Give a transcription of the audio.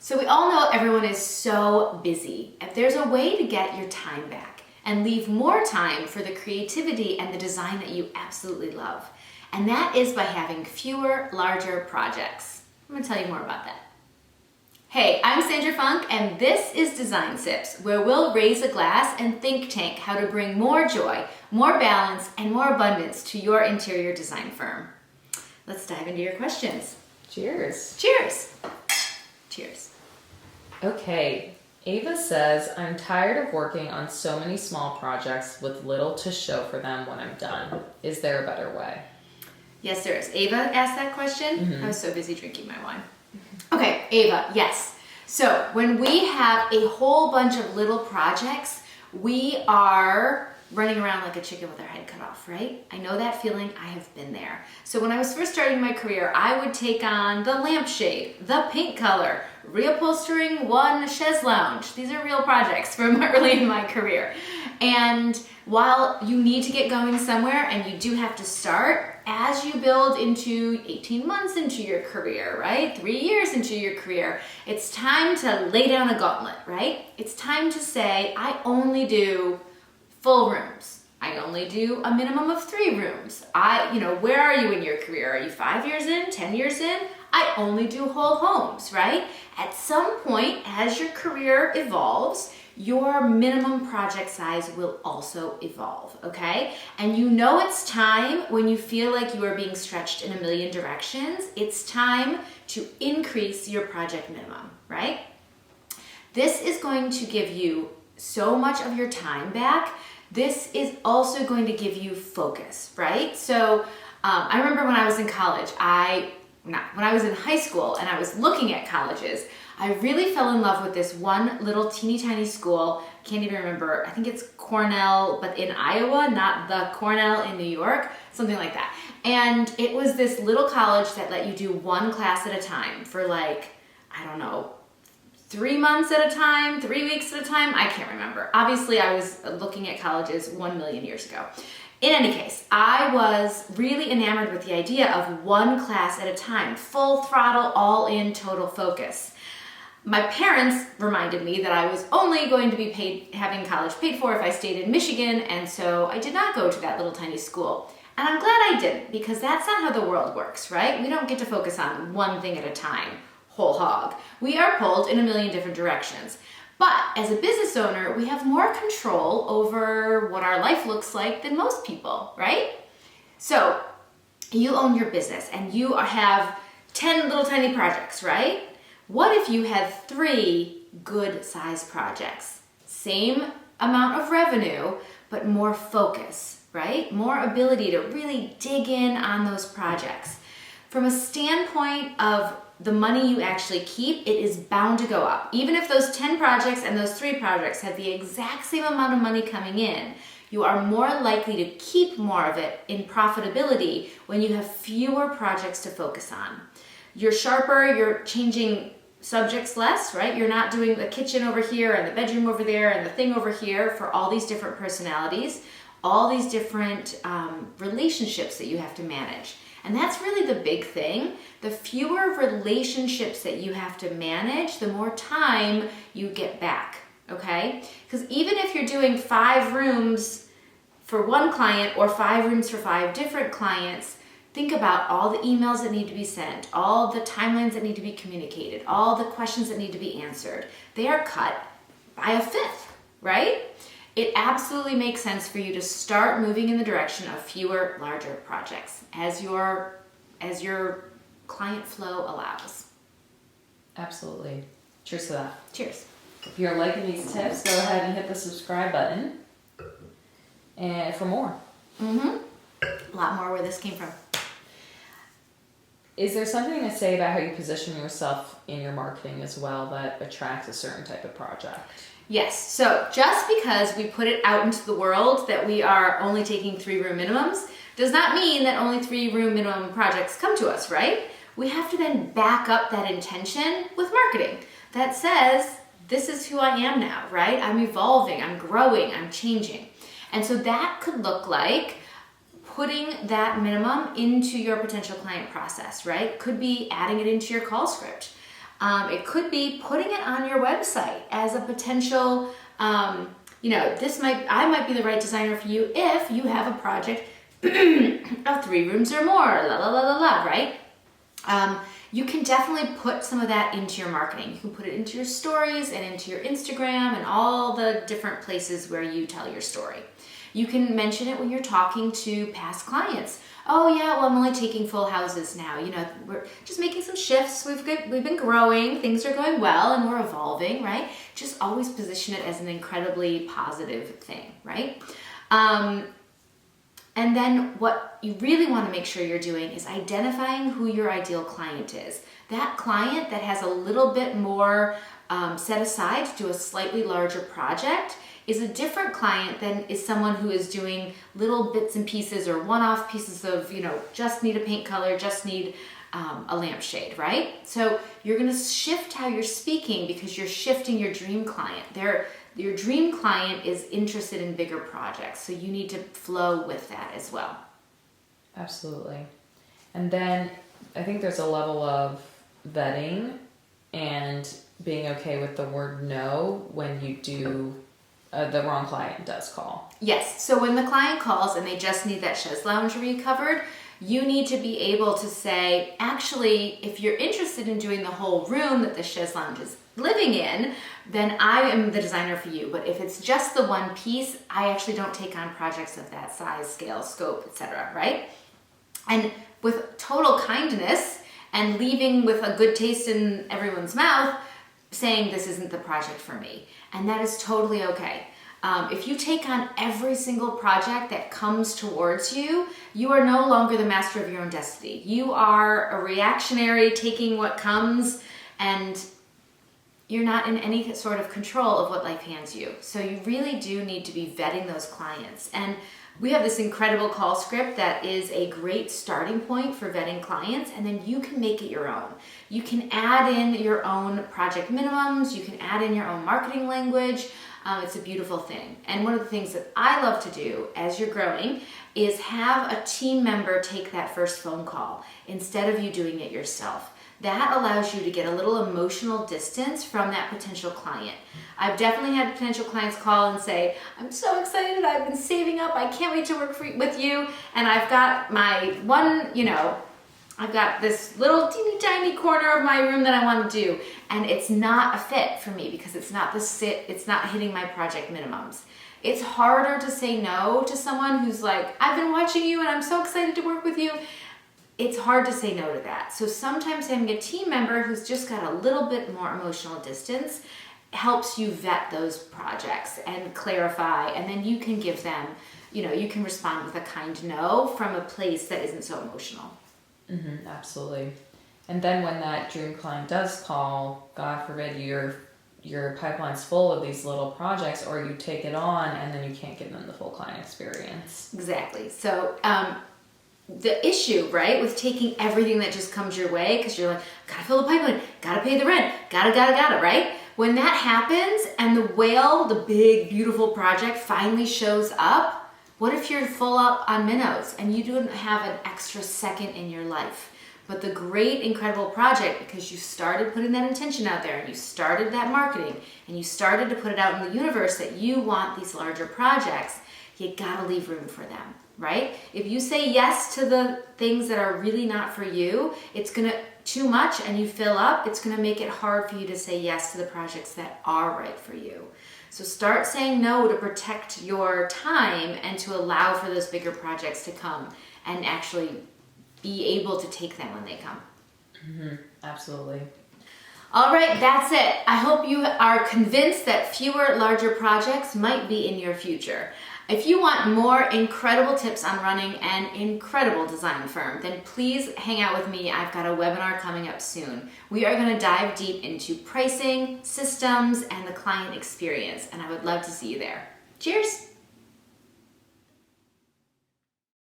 So we all know everyone is so busy. If there's a way to get your time back and leave more time for the creativity and the design that you absolutely love, and that is by having fewer, larger projects. I'm gonna tell you more about that. Hey, I'm Sandra Funk, and this is Design Sips, where we'll raise a glass and think tank how to bring more joy, more balance, and more abundance to your interior design firm. Let's dive into your questions. Cheers. Cheers. Cheers. Okay, Ava says, I'm tired of working on so many small projects with little to show for them when I'm done. Is there a better way? Yes, there is. Ava asked that question. Mm-hmm. I was so busy drinking my wine. Okay, Ava, yes. So when we have a whole bunch of little projects, we are running around like a chicken with our head cut off, right? I know that feeling. I have been there. So when I was first starting my career, I would take on the lampshade, the paint color, reupholstering one chaise lounge. These are real projects from early in my career. And while you need to get going somewhere and you do have to start, as you build into 18 months into your career, right? 3 years into your career, it's time to lay down a gauntlet, right? It's time to say, I only do full rooms. I only do a minimum of 3 rooms. Where are you in your career? Are you 5 years in, 10 years in? I only do whole homes, right? At some point, as your career evolves, your minimum project size will also evolve, okay? And you know it's time when you feel like you are being stretched in a million directions, it's time to increase your project minimum, right? This is going to give you so much of your time back. This is also going to give you focus, right? So I remember when I was in college, when I was in high school and I was looking at colleges, I really fell in love with this one little teeny tiny school. Can't even remember. I think it's Cornell, but in Iowa, not the Cornell in New York, something like that. And it was this little college that let you do one class at a time for 3 months at a time, 3 weeks at a time. I can't remember. Obviously, I was looking at colleges 1 million years ago. In any case, I was really enamored with the idea of one class at a time, full throttle, all in, total focus. My parents reminded me that I was only going to be having college paid for if I stayed in Michigan, and so I did not go to that little tiny school. And I'm glad I didn't, because that's not how the world works, right? We don't get to focus on one thing at a time, whole hog. We are pulled in a million different directions. But as a business owner, we have more control over what our life looks like than most people, right? So you own your business and you have 10 little tiny projects, right? What if you had 3 good size projects? Same amount of revenue, but more focus, right? More ability to really dig in on those projects. From a standpoint of the money you actually keep, it is bound to go up. Even if those 10 projects and those 3 projects have the exact same amount of money coming in, you are more likely to keep more of it in profitability when you have fewer projects to focus on. You're sharper, you're changing subjects less, right? You're not doing the kitchen over here and the bedroom over there and the thing over here for all these different personalities, all these different relationships that you have to manage. And that's really the big thing. The fewer relationships that you have to manage, the more time you get back, okay? Because even if you're doing 5 rooms for one client or 5 rooms for 5 different clients, think about all the emails that need to be sent, all the timelines that need to be communicated, all the questions that need to be answered. They are cut by a 5th, right? It absolutely makes sense for you to start moving in the direction of fewer, larger projects as your client flow allows. Absolutely. Cheers to that. Cheers. If you're liking these tips, go ahead and hit the subscribe button and for more. A lot more where this came from. Is there something to say about how you position yourself in your marketing as well that attracts a certain type of project? Yes, so just because we put it out into the world that we are only taking 3 room minimums does not mean that only 3 room minimum projects come to us, right? We have to then back up that intention with marketing that says, this is who I am now, right? I'm evolving, I'm growing, I'm changing. And so that could look like putting that minimum into your potential client process, right? Could be adding it into your call script. It could be putting it on your website as a potential, I might be the right designer for you if you have a project of 3 rooms or more, right? You can definitely put some of that into your marketing. You can put it into your stories and into your Instagram and all the different places where you tell your story. You can mention it when you're talking to past clients. Oh yeah, well, I'm only taking full houses now. We're just making some shifts. We've been growing. Things are going well and we're evolving, right? Just always position it as an incredibly positive thing, right? And then what you really want to make sure you're doing is identifying who your ideal client is. That client that has a little bit more set aside to do a slightly larger project is a different client than is someone who is doing little bits and pieces or one-off pieces of, just need a paint color, just need a lampshade, right? So you're going to shift how you're speaking because you're shifting your dream client. Your dream client is interested in bigger projects, so you need to flow with that as well. Absolutely. And then I think there's a level of vetting and being okay with the word no when you do the wrong client does call. Yes. So when the client calls and they just need that chaise lounge recovered, you need to be able to say, actually, if you're interested in doing the whole room that the chaise lounge is living in, then I am the designer for you. But if it's just the one piece, I actually don't take on projects of that size, scale, scope, etc., right? And with total kindness and leaving with a good taste in everyone's mouth, saying this isn't the project for me. And that is totally okay. If you take on every single project that comes towards you, you are no longer the master of your own destiny. You are a reactionary taking what comes, and you're not in any sort of control of what life hands you. So you really do need to be vetting those clients. And we have this incredible call script that is a great starting point for vetting clients, and then you can make it your own. You can add in your own project minimums, you can add in your own marketing language. It's a beautiful thing. And one of the things that I love to do as you're growing is have a team member take that first phone call instead of you doing it yourself. That allows you to get a little emotional distance from that potential client. I've definitely had potential clients call and say, I'm so excited, I've been saving up, I can't wait to work with you, and I've got my one, I've got this little teeny tiny corner of my room that I want to do, and it's not a fit for me because it's not hitting my project minimums. It's harder to say no to someone who's like, I've been watching you and I'm so excited to work with you. It's hard to say no to that. So sometimes having a team member who's just got a little bit more emotional distance helps you vet those projects and clarify, and then you can give them, you can respond with a kind no from a place that isn't so emotional. Mm-hmm, absolutely. And then when that dream client does call, God forbid your pipeline's full of these little projects, or you take it on and then you can't give them the full client experience. Exactly. So the issue, right, with taking everything that just comes your way, because you're like, gotta fill the pipeline, gotta pay the rent, gotta, right? When that happens and the big, beautiful project finally shows up, what if you're full up on minnows and you don't have an extra second in your life? But the great, incredible project, because you started putting that intention out there and you started that marketing and you started to put it out in the universe that you want these larger projects, you gotta leave room for them, right? If you say yes to the things that are really not for you, it's gonna too much and you fill up, it's gonna make it hard for you to say yes to the projects that are right for you. So start saying no to protect your time and to allow for those bigger projects to come and actually be able to take them when they come. Mm-hmm. Absolutely. All right, that's it. I hope you are convinced that fewer, larger projects might be in your future. If you want more incredible tips on running an incredible design firm, then please hang out with me. I've got a webinar coming up soon. We are going to dive deep into pricing, systems, and the client experience, and I would love to see you there. Cheers!